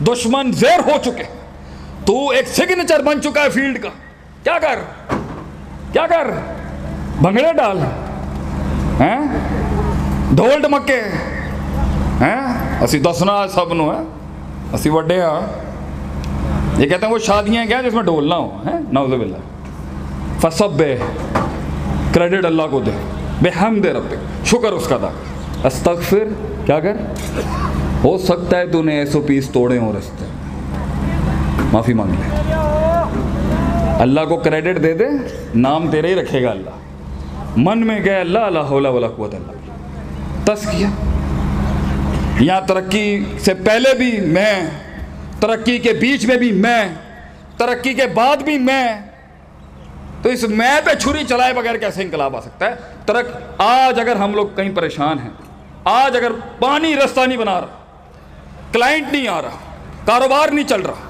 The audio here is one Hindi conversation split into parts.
दुश्मन ज़ेर हो चुके, तू एक सिग्नेचर बन चुका है फील्ड का। क्या कर, क्या कर, भंगड़े डाल हैं, ढोल ढमके हैं। असी दसना सब नु है, असी वड्डे हाँ। ये कहते हैं वो शादियाँ क्या जिसमें ढोल ना हो, है नाउज़ुबिल्लाह। फसब्बे, क्रेडिट अल्लाह को दे, बेहम्दे रब्बिक, शुक्र उसका था। अस्तगफिर, क्या कर, हो सकता है तूने SOPs तोड़े हो रस्ते, माफ़ी मांग ले, अल्लाह को क्रेडिट दे दे, नाम तेरे ही रखेगा अल्लाह। मन में गया अल्लाह ला हौला वला कुव्वता इल्ला बिल्लाह, तज़किया। यहाँ तरक्की से पहले भी मैं, तरक्की के बीच में भी मैं, तरक्की के बाद भी मैं। तो इस मैं पे छुरी चलाए बगैर कैसे इंकलाब आ सकता है? आज अगर हम लोग कहीं परेशान हैं, आज अगर पानी रास्ता नहीं बना रहा, क्लाइंट नहीं आ रहा, कारोबार नहीं चल रहा,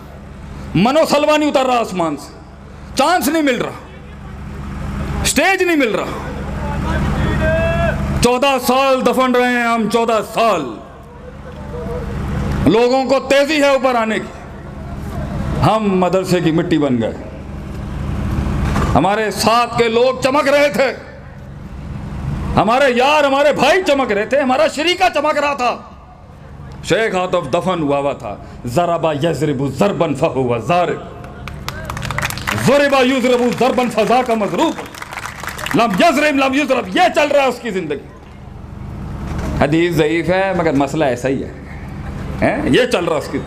मनोसलवा नहीं उतर रहा आसमान से, चांस नहीं मिल रहा, स्टेज नहीं मिल रहा, 14 साल दफन रहे हैं हम, 14 साल। लोगों को तेजी है ऊपर आने की, हम मदरसे की मिट्टी बन गए। हमारे साथ के लोग चमक रहे थे, हमारे यार, हमारे भाई चमक रहे थे, हमारा शरीका चमक रहा था। शेख आतफ दफन हुआ था। ज़रबा यज़रिबु ज़रबन फहुवा ज़ारिब, ज़रिबा युज़रिबु ज़रबन फ़ज़ाका मज़रूब, लम यज़रिब लम युज़रब, ये चल रहा है उसकी ज़िंदगी। हदीस ज़ईफ़ है मगर मसला ऐसा ही है, ये चल रहा उसकी।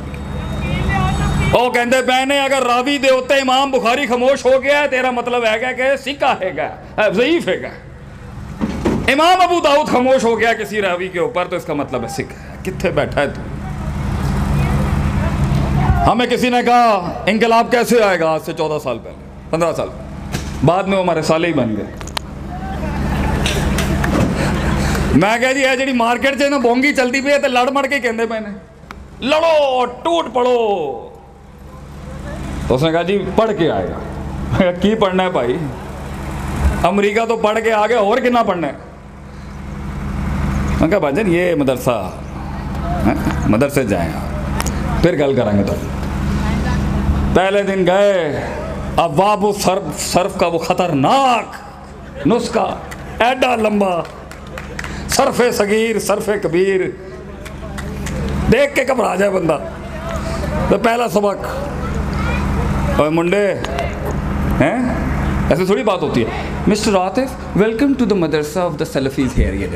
ओ कहते पहने अगर रावी दे होते इमाम बुखारी खामोश हो गया है, तेरा मतलब है कि सिक्का हैगा, ज़ईफ़ हैगा। इमाम अबू दाऊद खामोश हो गया किसी रावी के ऊपर, तो इसका मतलब है सिक्का है। कित्थे बैठा है तू? हमें किसी ने कहा इंकलाब कैसे आएगा, आज से 14 साल पहले, 15 साल बाद में वो हमारे साले ही बन गए। मैं कह जी है जी मार्केट से ना बोंगी चलती पई है तो लड़ मड़ के कहते मैंने लड़ो टूट पड़ो। तो उसने कहा जी पढ़ के आएगा। की पढ़ना है भाई, अमेरिका तो पढ़ के आ गया, और कितना पढ़ना है? मैं कहा भाजन ये मदरसा, मदरसे जाएं फिर गल करेंगे। तो पहले दिन गए, अब वाबु सर्फ का वो खतरनाक नुस्खा, एडा लंबा, सरफे सगीर सरफे कबीर, देख के घबरा जाए बंदा। तो पहला सबक, और मुंडे हैं, ऐसे थोड़ी बात होती है। Mister Atif, welcome to the मदरसा ऑफ द सलफीज हियर। ये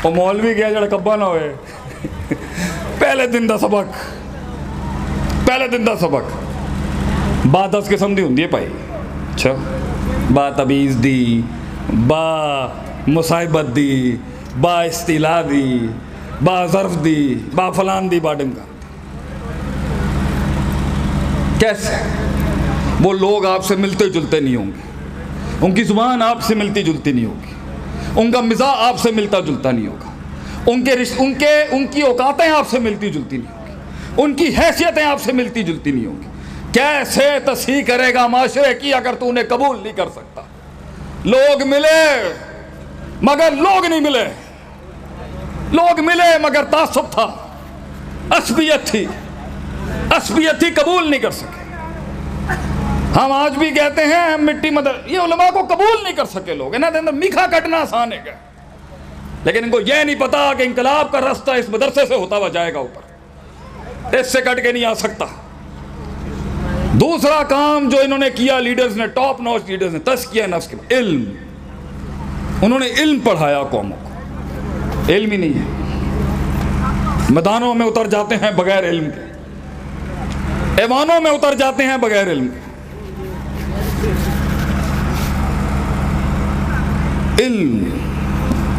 और मौलवी गया जड़ा कब्बा ना होए। पहले दिन का सबक, पहले दिन का सबक बा 10 किस्म की होंगी है भाई। अच्छा, बा तबीज़ दी, बा मुसाइबत दी, बा इस्तिला दी, बा ज़र्फ दी, बा फलान दी, बा डिमका। कैसे? वो लोग आपसे मिलते जुलते नहीं होंगे, उनकी ज़ुबान आपसे मिलती जुलती नहीं होगी, उनका मिजाज आपसे मिलता जुलता नहीं होगा, उनकी औकातें आपसे मिलती जुलती नहीं होगी, उनकी हैसियतें आपसे मिलती जुलती नहीं होगी। कैसे तस्हीह करेगा माशरे की अगर तू उन्हें कबूल नहीं कर सकता? लोग मिले मगर लोग नहीं मिले, लोग मिले मगर तासुब था, असबियत थी, असबियत थी, कबूल नहीं कर सके। हम आज भी कहते हैं हम मिट्टी मदर, ये उलमा को कबूल नहीं कर सके लोग, इन्हें अंदर मीठा कटना आसान है, लेकिन इनको यह नहीं पता कि इंकलाब का रास्ता इस मदरसे से होता हुआ जाएगा ऊपर, इससे कट के नहीं आ सकता। दूसरा काम जो इन्होंने किया लीडर्स ने, टॉप नॉच लीडर्स ने, तज़किया नफ्स के इल्म, उन्होंने इल्म पढ़ाया कौमों को। इल्म ही नहीं है, मैदानों में उतर जाते हैं बगैर इल्म के, ऐवानों में उतर जाते हैं बगैर इल्म के।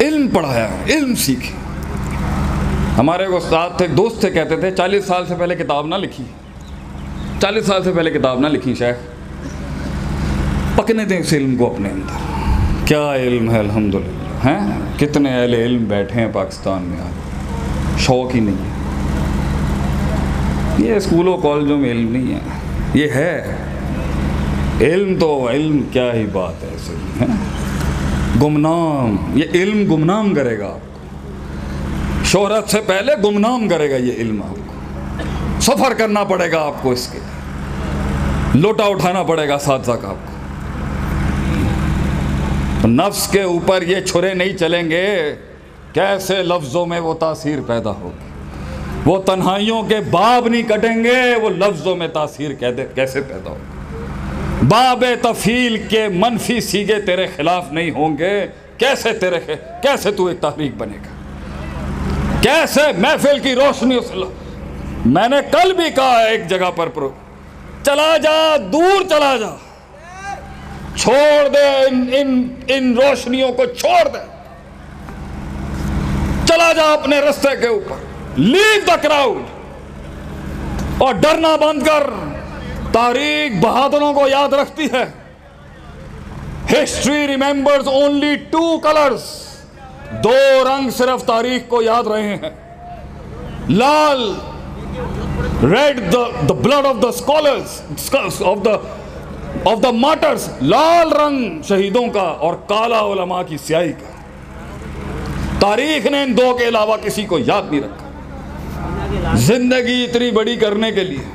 इल्म पढ़ाया, इल्म सीखे। हमारे को साथ थे, दोस्त थे, कहते थे 40 साल से पहले किताब ना लिखी, 40 साल से पहले किताब ना लिखी शेख, पकने दें इस इल्म को अपने अंदर। क्या इल्म है अल्हम्दुलिल्लाह, हैं कितने अहले इल्म बैठे हैं पाकिस्तान में, आज शौक़ ही नहीं है। ये स्कूलों कॉलेजों में इल्म नहीं है, ये है इल्म। तो इल्म क्या ही बात है, गुमनाम, ये इल्म गुमनाम करेगा आपको। शोहरत से पहले गुमनाम करेगा ये इल्म आपको। सफ़र करना पड़ेगा आपको, इसके लोटा उठाना पड़ेगा साथ साथ आपको। नफ्स के ऊपर ये छुरे नहीं चलेंगे, कैसे लफ्ज़ों में वो तासीर पैदा होगी। वो तन्हाइयों के बाब नहीं कटेंगे, वो लफ्ज़ों में तासीर कैसे पैदा होगी। बाबे तफील के मनफी सीगे तेरे खिलाफ नहीं होंगे, कैसे तू एक तहरीक बनेगा, कैसे महफिल की रोशनी से। मैंने कल भी कहा एक जगह पर चला जा, दूर चला जा, छोड़ दे इन रोशनियों को, छोड़ दे, चला जा अपने रास्ते के ऊपर, लीव द क्राउड, और डरना बंद कर। तारीख बहादुरों को याद रखती है। हिस्ट्री रिमेंबर्स ओनली 2 कलर्स, 2 रंग सिर्फ तारीख को याद रहे हैं। लाल, red the blood of the scholars of the martyrs, लाल रंग शहीदों का, और काला उलमा की स्याही का। तारीख ने इन 2 के अलावा किसी को याद नहीं रखा। जिंदगी इतनी बड़ी करने के लिए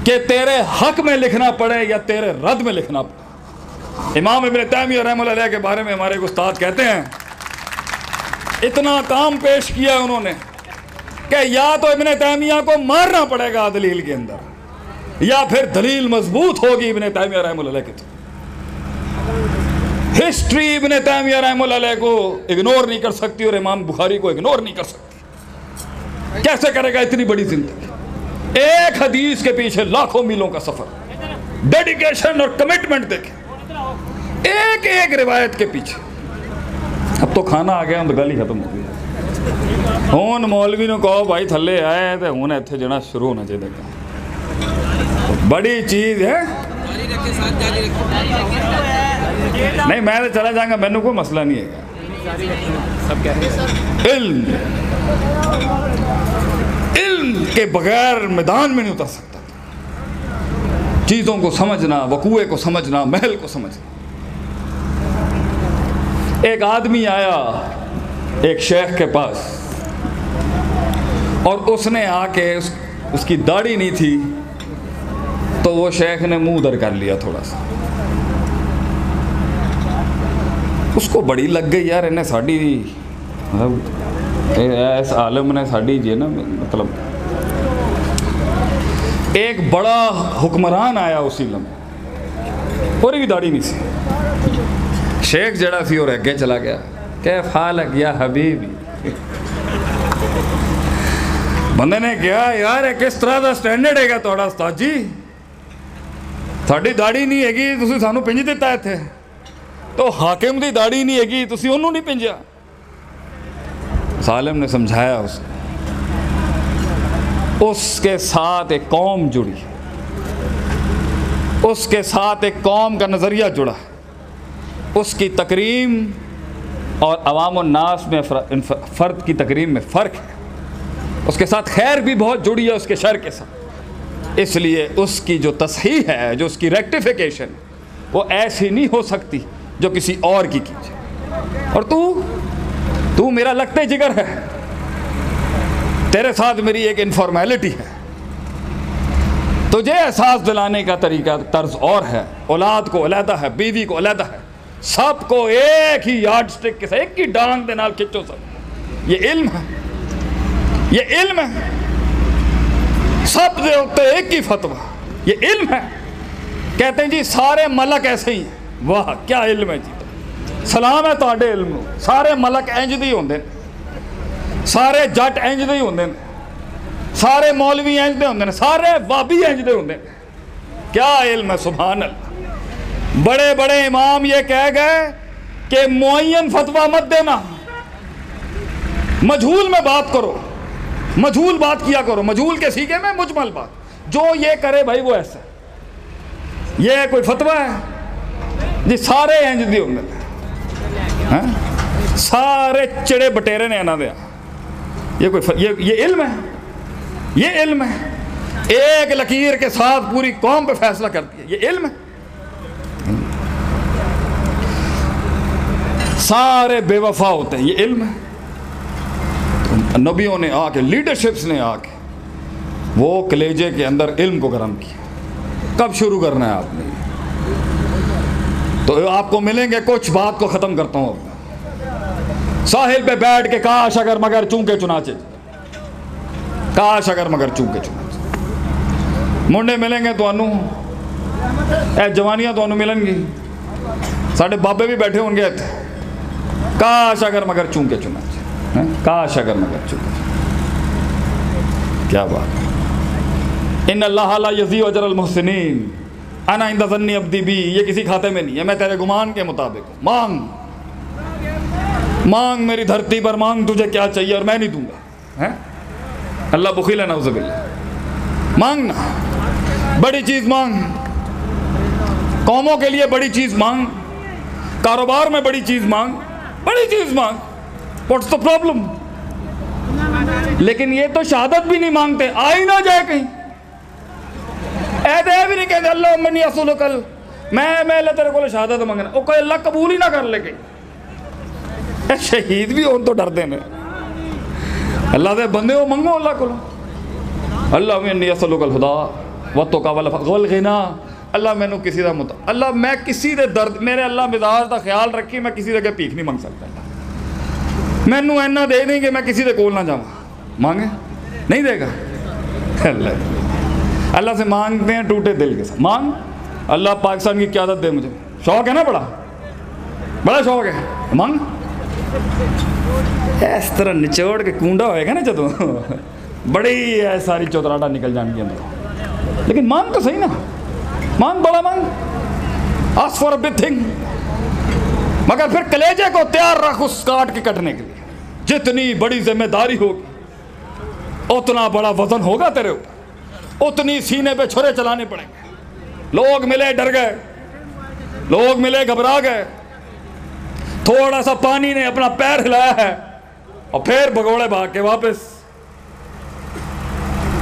कि तेरे हक में लिखना पड़े या तेरे रद्द में लिखना पड़े। इमाम इब्न तैमिया रहमतुल्लाह के बारे में हमारे उस्ताद कहते हैं, इतना काम पेश किया उन्होंने कि या तो इब्न तैमिया को मारना पड़ेगा दलील के अंदर, या फिर दलील मजबूत होगी इब्न तैमिया रहमतुल्लाह की। हिस्ट्री इब्न तैमिया रहमतुल्लाह को इग्नोर नहीं कर सकती और इमाम बुखारी को इग्नोर नहीं कर सकती। कैसे करेगा इतनी बड़ी जिंदगी? एक हदीस के पीछे लाखों मीलों का सफर, डेडिकेशन और कमिटमेंट देखें, एक एक रिवायत के पीछे। अब तो खाना आ गया, तो गल ही खत्म हो गई। हुन मौलवी ने कहो भाई थले आए तो हुन इत्थे जाना शुरू होना चाहिए। बड़ी चीज है। नहीं मैं तो चला जाऊंगा, मैनू कोई मसला नहीं है। इल्म के बगैर मैदान में नहीं उतर सकता। चीज़ों को समझना, वकूए को समझना, महल को समझना। एक आदमी आया एक शेख के पास और उसने आके उसकी दाढ़ी नहीं थी तो वो शेख ने मुंह उधर कर लिया थोड़ा सा। उसको बड़ी लग गई यार, इन्हें साड़ी इस आलम ने साड़ी जी ना, मतलब एक बड़ा हुक्मरान आया उसी लम्हे, और भी दाढ़ी नहीं सी। शेख जड़ा सी और अगे चला गया, क्या फाल गया हबीबी। बंदे ने कहा यार किस तरह का स्टैंडर्ड है थोड़ा उस्ताद जी, साड़ी दाढ़ी नहीं हैगी, तुसीं सानू पिंज दिता इत्थे, तो हाकिम की दाढ़ी नहीं हैगी, तुसीं ओनू नहीं पिंजिया। सालिम ने समझाया उसके साथ एक कौम जुड़ी, उसके साथ एक कौम का नज़रिया जुड़ा, उसकी तकरीम और अवाम और नास में फ़र्द की तकरीम में फ़र्क है। उसके साथ खैर भी बहुत जुड़ी है उसके शर के साथ, इसलिए उसकी जो तस्हीह है, जो उसकी रेक्टिफिकेशन, वो ऐसी नहीं हो सकती जो किसी और की कीजिए। और तू मेरा लगते जिगर है, तेरे साथ मेरी एक इनफॉर्मेलिटी है, तुझे एहसास दिलाने का तरीका तर्ज और है। औलाद को अलहदा है, बीवी को अलहदा है, सबको एक ही यार्ड स्टिक के साथ, एक ही डांग दे नाल खिंचो सब। ये इल्म है, ये इल्म है। सब दे उत्ते एक ही फतवा, ये इल्म है। कहते हैं जी सारे मलक ऐसे ही हैं। वाह क्या इल्म है जी, सलाम है तुहाडे इल्म नूं। सारे मलक इंज दे ही होंदे ने, सारे जट इंज दे ही होंदे ने, सारे मौलवी इंज दे होंदे ने, सारे वाबी इंज दे होंदे ने। क्या इल्म है, सुभान अल्लाह। बड़े बड़े इमाम ये कह गए कि मुअय्यन फतवा मत देना, मजहूल में बात करो, मजहूल बात किया करो, मजहूल के सीखे में मुजमल बात। जो ये करे भाई वो ऐसा, ये कोई फतवा है जी, सारे इंज दे होंदे ने, सारे चिड़े बटेरे ने इन्हां दे। ये कोई ये इल्म है, ये इल्म है। एक लकीर के साथ पूरी कौम पे फैसला करती है, ये इल्म है। सारे बेवफा होते हैं, ये इल्म है। नबियों ने आके, लीडरशिप्स ने आके वो कलेजे के अंदर इल्म को गर्म किया। कब शुरू करना है आपने? तो आपको मिलेंगे, कुछ बात को ख़त्म करता हूँ अपना। साहिल पे बैठ के काश अगर मगर चूंके चुनाचे, काश अगर मगर चूंके चुनाचे। मुंडे मिलेंगे तो जवानियां तो मिलनगी, साढ़े बाबे भी बैठे होंगे इत्थे। काश अगर मगर चूंके चुनाचे, काश अगर मगर चूंके। क्या बात। इन अल्लाह ला यज़ीउ अजरल मुहसिनीन अना इंदा ज़न्नी अब्दी बी। ये किसी खाते में नहीं है, मैं तेरे गुमान के मुताबिक। मांग मांग मेरी धरती पर, मांग तुझे क्या चाहिए और मैं नहीं दूंगा। है अल्लाह बुखील है नऊज़ुबिल्लाह। मांगना, बड़ी चीज़ मांग, कौमों के लिए बड़ी चीज़ मांग, कारोबार में बड़ी चीज़ मांग, बड़ी चीज़ मांग। What's the problem? लेकिन ये तो शहादत भी नहीं मांगते, आ ही ना जाए कहीं। ऐसे भी नहीं कहते अल्लाह मनी असुल कल, मैं अल्लाह तेरे को शहादत मंगना, वो कोई अल्लाह कबूल ही ना कर ले कहीं। शहीद भी हो तो डरते ने। अल्लाह के बंदे हो, मंगो अल्लाह को। अल्लाह मनी असुल कल खुदा व तो का वल गिना। अल्लाह मैनू किसी का मुता, अल्लाह मैं किसी के दर्द, मेरे अल्लाह मिजाज का ख्याल रखी, मैं किसी के भीख नहीं मंग सकता। मैनू इन्ना दे दें कि मैं किसी के कोल ना जाऊँ। मांगे नहीं देगा अल्लाह। अल्लाह से मांगते हैं टूटे दिल के साथ। मांग अल्लाह पाकिस्तान की क़यादत दे मुझे। शौक़ है ना, बड़ा शौक़ है। मांग इस तरह निचोड़ के कूंडा होएगा ना जदों, बड़ी सारी चौतराटा निकल जाएंगी अंदर। लेकिन मांग तो सही ना, मांग, बड़ा मांग। Ask for a big thing. मगर फिर कलेजे को तैयार रख उस काट के कटने के लिए। जितनी बड़ी जिम्मेदारी होगी उतना बड़ा वजन होगा तेरे ऊपर, उतनी सीने पे छुरे चलाने पड़ेंगे। लोग मिले डर गए, लोग मिले घबरा गए, थोड़ा सा पानी ने अपना पैर हिलाया है और फिर भगोड़े भाग के वापस।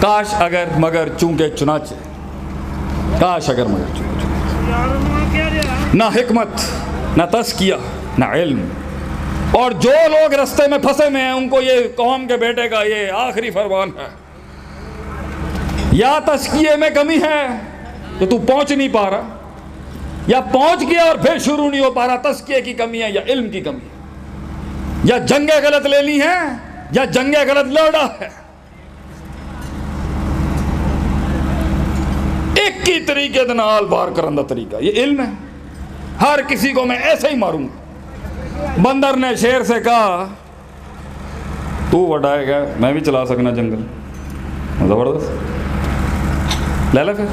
काश अगर मगर चूंके चुनाचे, काश अगर मगर चूंके चुनाचे। ना हिकमत, ना तस्किया, ना इल्म। और जो लोग रास्ते में फंसे में हैं उनको ये कौम के बेटे का ये आखिरी फरमान है। या तस्किए में कमी है तो तू पहुंच नहीं पा रहा, या पहुंच गया और फिर शुरू नहीं हो पा रहा। तस्किए की कमी है या इल्म की कमी है, या जंगे गलत ले ली हैं या जंगे गलत लड़ा है। एक ही तरीके के नाल बार करने का तरीका ये इल्म है। हर किसी को मैं ऐसे ही मारूंगा। बंदर ने शेर से कहा तू वडाएगा, मैं भी चला सकना जंगल। जबरदस्त, ले ला फिर।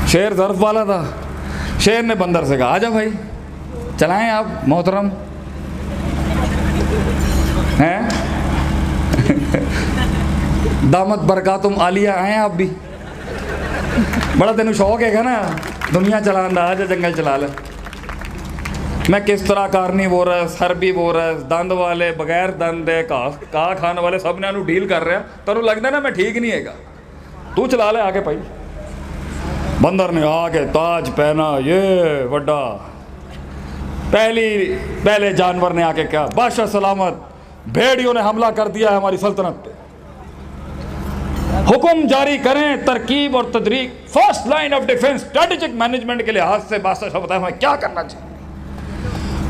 शेर ज़र्फ वाला था। शेर ने बंदर से कहा आजा भाई चलाएं आप मोहतरम हैं। दामत बरकातुम आलिया आए आप भी। बड़ा तेन शौक है ना दुनिया चलाने का, आजा जंगल चला ले। मैं किस तरह कारनी बोल रहा है, सरबी बोल रहा है, दंद वाले, बगैर दंद है, घा खाने वाले सब ने डील कर रहे हैं। तेन लगता ना मैं ठीक नहीं है, तू चला ले आके भाई। बंदर ने आके ताज पहना, ये वड्डा। पहले जानवर ने आके कहा बादशाह सलामत, भेड़ियों ने हमला कर दिया है हमारी सल्तनत पे, हुक्म जारी करें तरकीब और तदरीक, first line of defence, strategic management के लिहाज से बादशाह बताए हमें क्या करना चाहिए।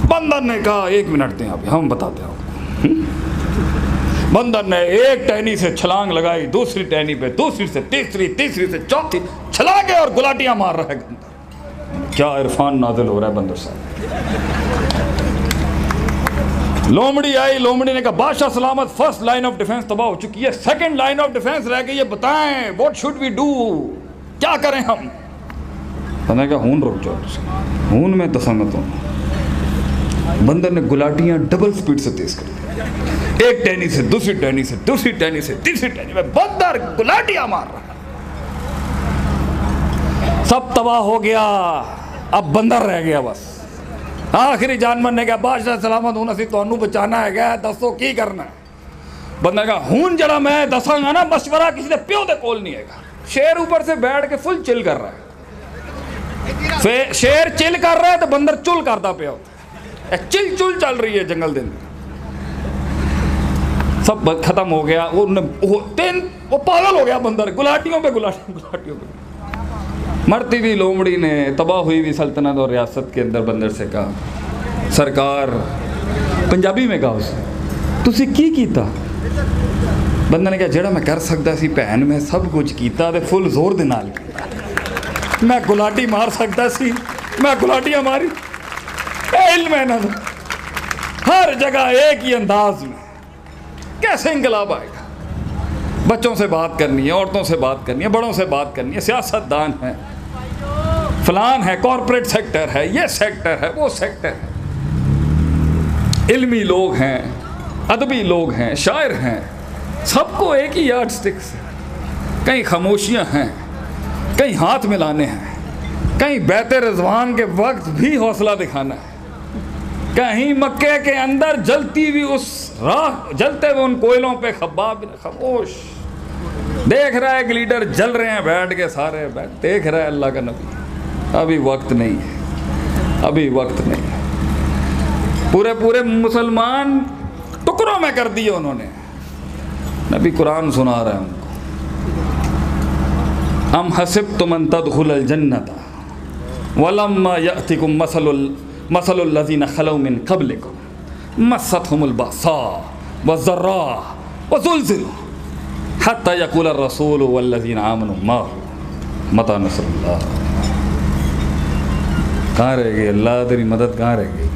बंदर ने कहा 1 मिनट दें अभी हम बताते हैं। बंदर ने एक टहनी से छलांग लगाई, दूसरी टहनी पे, दूसरी से तीसरी, तीसरी से चौथी, छलांगे और गुलाटियां मार रहा है बंदर। क्या इरफान नाजिल हो रहा है बंदर साहब। लोमड़ी आई, लोमड़ी ने कहा बादशाह सलामत, फर्स्ट लाइन ऑफ डिफेंस तबाह हो चुकी है, सेकंड लाइन ऑफ डिफेंस रह गई है, बताएं व्हाट शुड वी डू, क्या करें हम। बंदर का हून रुक जाओ, हून में तसम्मत हूँ। बंदर ने गुलाटियां डबल स्पीड से तेज कर दी, एक टहनी से दूसरी टहनी से, दूसरी टहनी से तीसरी टहनी में बंदर गुलाटियां मार रहा है। सब तबाह हो गया, अब बंदर रह गया बस। आखिरी जानवर ने कहा बादशाह सलामत हूं, असी तुहानू बचाना है, दसो की करना है। बंदर कहा हूं जरा मैं दसांगा ना, मशवरा किसी के प्यो के कोल नहीं है। शेर ऊपर से बैठ के फुल चिल कर रहा है। शेर चिल कर रहा है तो बंदर चुल करता पिया, चिल चुल चल रही है जंगल दिन। सब खत्म हो गया। वो पागल हो गया बंदर, गुलाटियों पे गुलाटियों पे। मरती हुई लोमड़ी ने तबाह हुई हुई सल्तनत और रियासत के अंदर बंदर से कहा, सरकार, पंजाबी में कहा उसे, तुसी की कीता? बंदर ने कहा, जेड़ा मैं कर सकता सी भैन, मैं सब कुछ कीता ते फुल जोर दे नाल कीता। मैं गुलाटी मार सकता सी, मैं गुलाटियां मारी। इल्म है ना, हर जगह एक ही अंदाज में कैसे इंकलाब आएगा? बच्चों से बात करनी है, औरतों से बात करनी है, बड़ों से बात करनी है, सियासतदान है, फलान है, कॉरपोरेट सेक्टर है, ये सेक्टर है, वो सेक्टर है, इल्मी लोग हैं, अदबी लोग हैं, शायर हैं, सबको एक ही यार्ड स्टिक से। कहीं खामोशियाँ हैं, कहीं हाथ मिलाने हैं, कहीं बैते रिजवान के वक्त भी हौसला दिखाना है, कहीं मक्के के अंदर जलती हुई उस राह, जलते हुए उन कोयलों पे खब्बाब खामोश देख रहा है कि लीडर जल रहे हैं, बैठ के सारे बैठ देख रहा है अल्लाह का नबी। अभी वक्त नहीं है, अभी वक्त नहीं है। पूरे मुसलमान टुकड़ों में कर दिए उन्होंने। नबी कुरान सुना रहा है उनको, अम हसिबतुम अन तदखुलल जन्नता वलम्मा यअतिकुम मसलुल लज़ीना खलौ मिन क़ब्लिकुम मस्सतहुमुल बअसा वज़र्रा वज़ुलज़िलू हत्ता यक़ूल अर्रसूल वल्लज़ीना आमनू माअहू मता नसरुल्लाह। कहाँ रह गई अल्लाह तेरी मदद, कहाँ रह गई?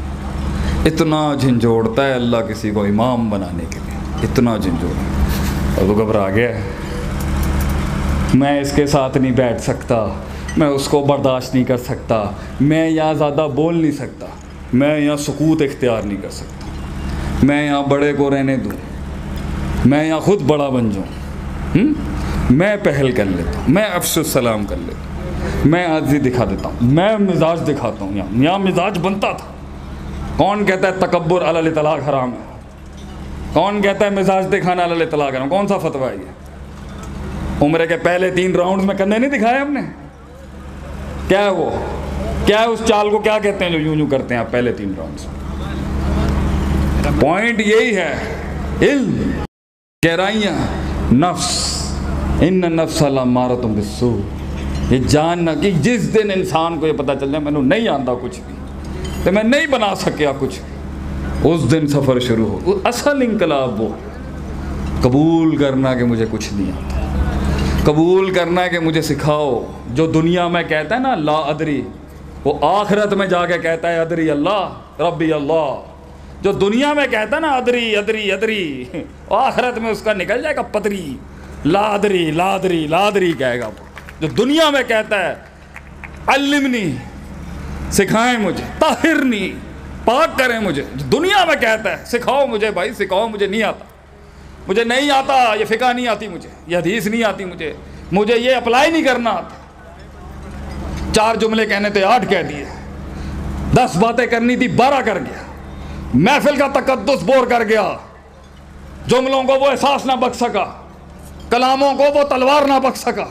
इतना झंझोड़ता है अल्लाह किसी को इमाम बनाने के लिए, इतना झंझोड़। और तो घबरा गया, मैं इसके साथ नहीं बैठ सकता, मैं उसको बर्दाश्त नहीं कर सकता, मैं यहाँ ज़्यादा बोल नहीं सकता, मैं यहाँ सुकूत इख्तियार नहीं कर सकता, मैं यहाँ बड़े को रहने दूँ, मैं यहाँ ख़ुद बड़ा बन जाऊँ, मैं पहल कर लेता हूँ, मैं अफ़सुस सलाम कर लेता हूँ, मैं आज़ी दिखा देता हूँ, मैं मिजाज दिखाता हूँ। यहाँ मिजाज बनता था। कौन कहता है तकब्बुर अलल तलाक हराम है? कौन कहता है मिजाज दिखाना अलल तलाक हराम? कौन सा फतवा है ये? उम्र के पहले 3 राउंड में कंधे नहीं दिखाए हमने? क्या है वो, क्या है उस चाल को क्या कहते हैं जो यूं करते हैं आप पहले 3 राउंड्स? पॉइंट यही है, इल्म, गहराइयाँ, नफ्स, इन्न नफ्स लअम्मारतुम बिस्सू। ये जानना कि जिस दिन इंसान को ये पता चल जाए मैंने नहीं आता कुछ भी, तो मैं नहीं बना सकिया कुछ, उस दिन सफ़र शुरू हो। असल इंकलाब वो कबूल करना कि मुझे कुछ नहीं आता, कबूल करना है कि मुझे सिखाओ। जो दुनिया में कहता है ना ला अदरी, वो आखिरत में जाके कहता है अदरी अल्लाह रब्बी अल्लाह। जो दुनिया में कहता है ना अदरी अदरी अदरी, आखिरत में उसका निकल जाएगा पदरी, लादरी लादरी लादरी कहेगा वो। जो दुनिया में कहता है अल्लिमनी, सिखाएं मुझे, ताहिरनी, पाक करें मुझे, जो दुनिया में कहता है सिखाओ मुझे भाई, सिखाओ, मुझे नहीं आता, मुझे नहीं आता, ये फ़िक़्ह नहीं आती मुझे, ये हदीस नहीं आती मुझे ये अप्लाई नहीं करना आता। 4 जुमले कहने थे 8 कह दिए, 10 बातें करनी थी 12 कर गया, महफिल का तकद्दुस बोर कर गया, जुमलों को वो एहसास ना बख्श सका, कलामों को वो तलवार ना बख्श सका,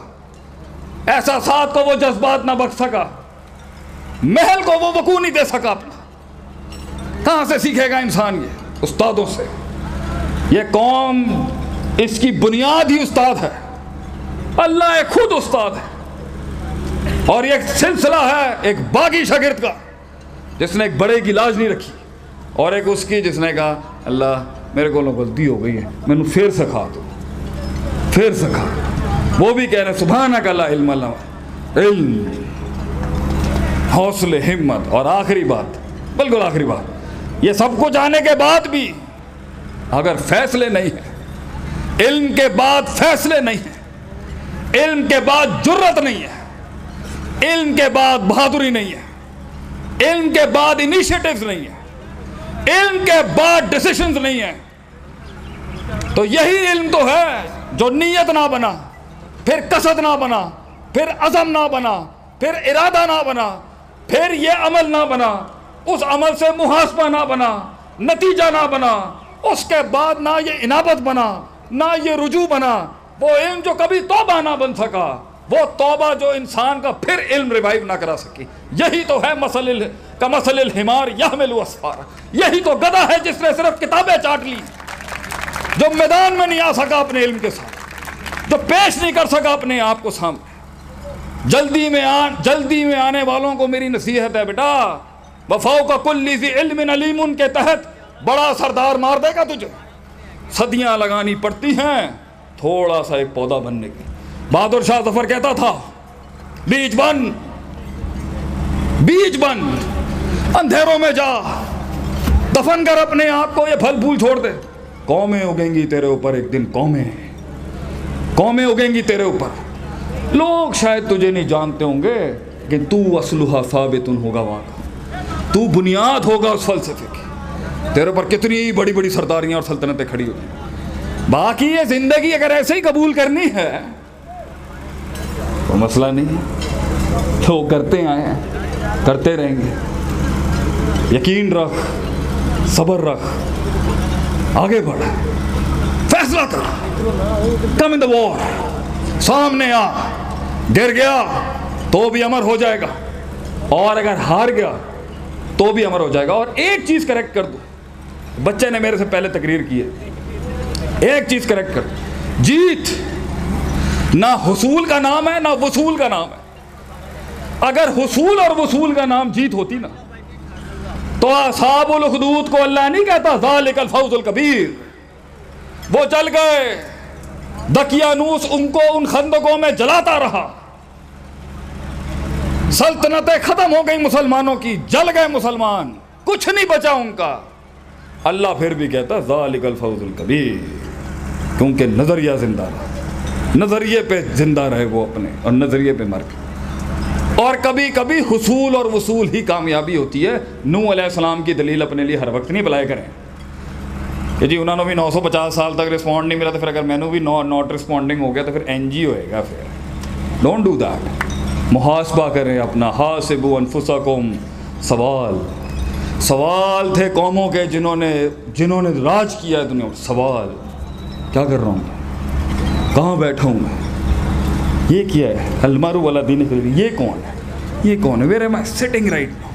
एहसासात को वो जज्बात ना बख्श सका, महल को वो वकूफ़ नहीं दे सका अपना। कहाँ से सीखेगा इंसान? ये उस्तादों से। ये कौम, इसकी बुनियाद ही उस्ताद है, अल्लाह खुद उस्ताद है। और ये सिलसिला है एक बागी शागिर्द का जिसने एक बड़े की लाज नहीं रखी, और एक उसकी जिसने कहा अल्लाह मेरे को गलती हो गई है, मैंने फिर सिखा दो, फिर सिखा। वो भी कह रहे सुभानक ला इल्म लना, इल्म, हौसले, हिम्मत। और आखिरी बात, बिल्कुल आखिरी बात, ये सब कुछ आने के बाद भी अगर फैसले नहीं है, इल्म के बाद फैसले नहीं है, इल्म के बाद जुर्रत नहीं है, इल्म के बाद बहादुरी नहीं है, इल्म के बाद इनिशिएटिव्स नहीं है, इल्म के बाद डिसीजंस नहीं है, तो यही इल्म तो है जो नीयत ना बना, फिर कसद ना बना, फिर अज़म ना बना, फिर इरादा ना बना, फिर ये अमल ना बना, उस अमल से मुहासबा ना बना, नतीजा ना बना, उसके बाद ना ये इनाबत बना, ना ये रुजू बना, वो इल्म जो कभी तौबा ना बन सका, वो तौबा जो इंसान का फिर इल्म रिवाइव ना करा सकी। यही तो है मसलिल हिमार यहमिलु अस्फार, यही तो गधा है जिसने सिर्फ किताबें चाट ली। जो मैदान में नहीं आ सका अपने इल्म के साथ, जो पेश नहीं कर सका अपने आप को सामने, जल्दी में आने वालों को मेरी नसीहत है बेटा, वफाओ का कुल्ली इल्म अलीमुन के तहत बड़ा सरदार मार देगा तुझे। सदियां लगानी पड़ती हैं थोड़ा सा एक पौधा बनने की। बहादुर शाह जफर कहता था, बीज बन अंधेरों में जा, दफन कर अपने आप को, ये फल फूल छोड़ दे। कौमें उगेंगी तेरे ऊपर एक दिन, कौमें उगेंगी तेरे ऊपर। लोग शायद तुझे नहीं जानते होंगे, लेकिन तू असलुहा साबितुन होगा वहां का, तू बुनियाद होगा उस फलसफे की। तेरे ऊपर कितनी बड़ी बड़ी सरदारियां और सल्तनतें खड़ी होगी। बाकी ये जिंदगी अगर ऐसे ही कबूल करनी है तो मसला नहीं, तो करते आए हैं, करते रहेंगे। यकीन रख, सब्र रख, आगे बढ़, फैसला कर, कम इन द वॉर, सामने आ। गिर गया तो भी अमर हो जाएगा, और अगर हार गया तो भी अमर हो जाएगा। और एक चीज करेक्ट कर दो, बच्चे ने मेरे से पहले तकरीर की है, एक चीज करेक्ट कर दो, जीत ना हुसूल का नाम है ना वसूल का नाम है। अगर हुसूल और वसूल का नाम जीत होती ना, तो असहाबुल उखदूद को अल्लाह नहीं कहता ज़ालिकल फौजुल कबीर। वो चल गए, दकियानूस उनको उन खंदकों में जलाता रहा, सल्तनतें खत्म हो गई मुसलमानों की, जल गए मुसलमान, कुछ नहीं बचा उनका। अल्लाह फिर भी कहता ज़ालिकल फौजुल कबीर, क्योंकि नजरिया जिंदा रहा, नजरिए पे जिंदा रहे वो अपने, और नजरिए पे मर गए। और कभी कभी हुसूल और वसूल ही कामयाबी होती है। नूह अलैहिस्सलाम की दलील अपने लिए हर वक्त नहीं बुलाए करें कि जी उन्होंने भी 950 साल तक रिस्पॉन्ड नहीं मिला, तो फिर अगर मैंने भी नॉट रिस्पॉन्डिंग हो गया तो फिर एनजी होएगा। फिर डोंट डू दैट। मुहासबा करें अपना, हासिबू अनफुसकुम। सवाल थे कौमों के जिन्होंने राज किया है दुनिया पर। सवाल क्या कर रहा हूँ, कहाँ बैठा हूँ मैं, ये क्या है, अलमारू वाला दीन के लिए, ये कौन है, ये कौन है, where am I sitting right now.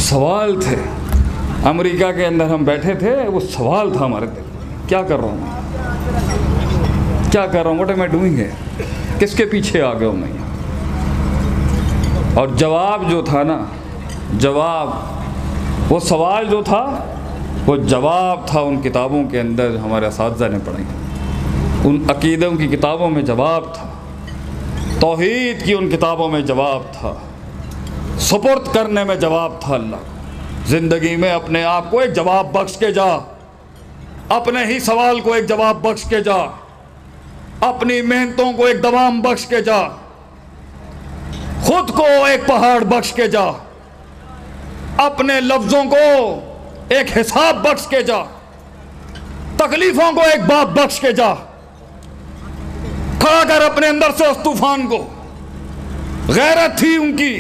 सवाल थे। अमेरिका के अंदर हम बैठे थे, वो सवाल था हमारे दिल, क्या कर रहा हूँ, क्या कर रहा हूँ, व्हाट एम आई डूइंग है, किसके पीछे आ गया हूँ मैं। और जवाब जो था ना, जवाब, वो सवाल जो था वो जवाब था उन किताबों के अंदर हमारे असातिज़ा ने पढ़ी, उन अकीदों की किताबों में जवाब था, तौहीद की उन किताबों में जवाब था, सुपुर्द करने में जवाब था। अल्लाह ज़िंदगी में अपने आप को एक जवाब बख्श के जा, अपने ही सवाल को एक जवाब बख्श के जा, अपनी मेहनतों को एक दवाम बख्श के जा, खुद को एक पहाड़ बख्श के जा, अपने लफ्ज़ों को एक हिसाब बख्श के जा, तकलीफ़ों को एक बाप बख्श के जा। खड़ा कर अपने अंदर से उस तूफान को। गैरत थी उनकी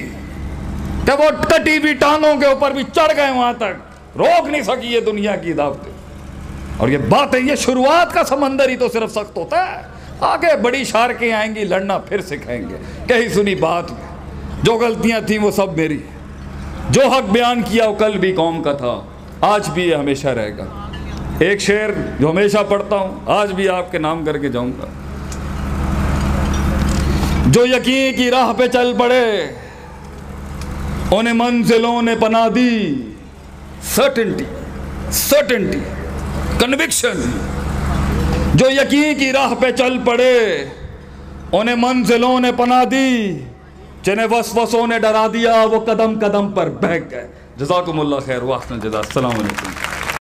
कि वो कटी हुई टांगों के ऊपर भी चढ़ गए, वहां तक रोक नहीं सकी ये दुनिया की दावतें। और ये बातें, ये शुरुआत का समंदर ही तो सिर्फ सख्त होता है, आगे बड़ी शारकें आएंगी, लड़ना फिर सिखाएंगे। कही सुनी बात में जो गलतियां थी वो सब मेरी, जो हक बयान किया वो कल भी कौम का था, आज भी ये हमेशा रहेगा। एक शेर जो हमेशा पढ़ता हूँ, आज भी आपके नाम करके जाऊंगा। जो यकीन की राह पे चल पड़े उन्हें मंजिलों ने पना दी। Certainty, certainty, conviction. जो यकीन की राह पे चल पड़े उन्हें मंजिलों ने पना दी, जिन्हें वसवसों ने डरा दिया वो कदम कदम पर बह गए। जज़ाकुमुल्लाह खैर व अहसन जज़ा। अस्सलाम वालेकुम।